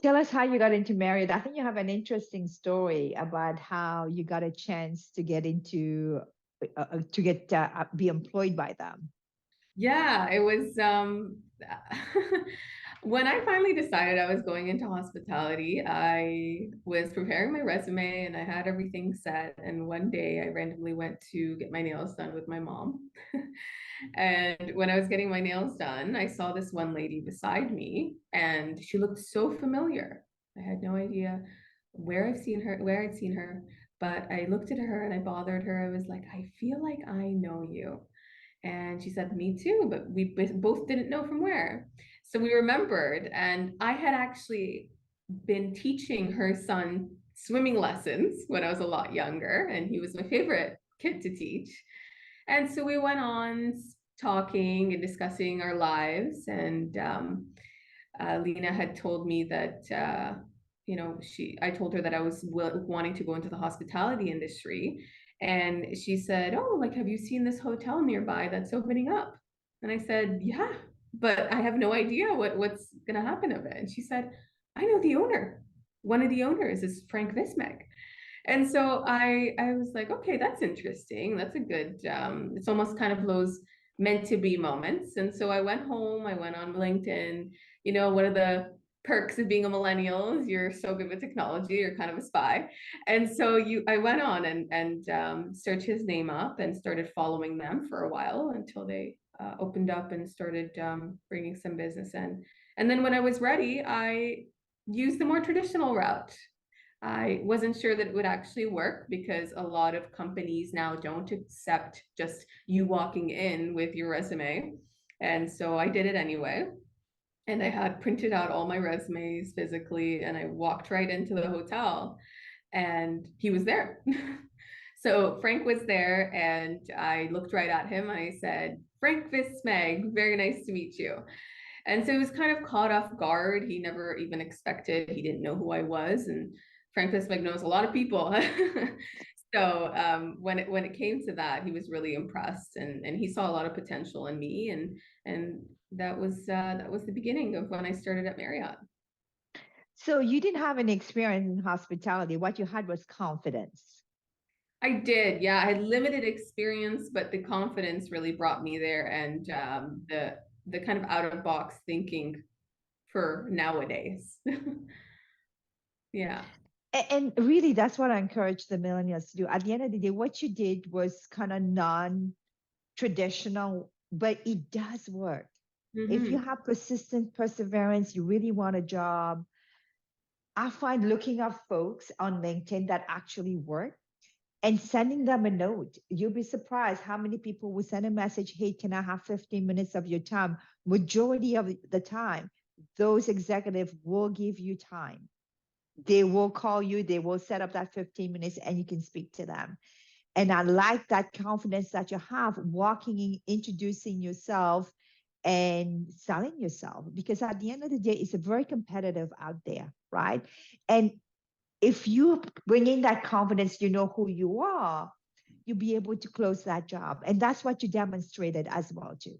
Tell us how you got into Marriott. I think you have an interesting story about how you got a chance to get into be employed by them. Yeah, it was when I finally decided I was going into hospitality, I was preparing my resume and I had everything set. And one day I randomly went to get my nails done with my mom. And when I was getting my nails done, I saw this one lady beside me and she looked so familiar. I had no idea where I'd seen her, but I looked at her and I bothered her. I was like, I feel like I know you. And she said, me too, but we both didn't know from where. So we remembered, and I had actually been teaching her son swimming lessons when I was a lot younger, and he was my favorite kid to teach. And so we went on talking and discussing our lives. And Lena had told me that, I told her that I was wanting to go into the hospitality industry. And she said, oh, like, have you seen this hotel nearby that's opening up? And I said, yeah, but I have no idea what's going to happen of it. And she said, I know the owner. One of the owners is Frank Vismeg. And so I was like, okay, that's interesting. That's a good, it's almost kind of those meant to be moments. And so I went home, I went on LinkedIn. One of the perks of being a millennial is you're so good with technology, you're kind of a spy. And so I went on and searched his name up and started following them for a while until they opened up and started bringing some business in. And then when I was ready, I used the more traditional route. I wasn't sure that it would actually work because a lot of companies now don't accept just you walking in with your resume. And so I did it anyway. And I had printed out all my resumes physically and I walked right into the hotel and he was there. So Frank was there and I looked right at him and I said, Frank Vismeg, very nice to meet you. And so he was kind of caught off guard. He never even expected, he didn't know who I was. And Frank Vismeg knows a lot of people. So when it came to that, he was really impressed and he saw a lot of potential in me. And that was the beginning of when I started at Marriott. So you didn't have any experience in hospitality. What you had was confidence. I did, yeah. I had limited experience, but the confidence really brought me there, and the kind of out of box thinking for nowadays. Yeah. And really, that's what I encourage the millennials to do. At the end of the day, what you did was kind of non-traditional, but it does work. If you Hmm. have persistent perseverance, you really want a job. I find looking up folks on LinkedIn that actually work and sending them a note. You'll be surprised how many people will send a message, hey, can I have 15 minutes of your time? Majority of the time, those executives will give you time. They will call you, they will set up that 15 minutes and you can speak to them. And I like that confidence that you have walking in, introducing yourself and selling yourself, because at the end of the day, it's a very competitive out there, right? And if you bring in that confidence, you know who you are, you'll be able to close that job. And that's what you demonstrated as well, too.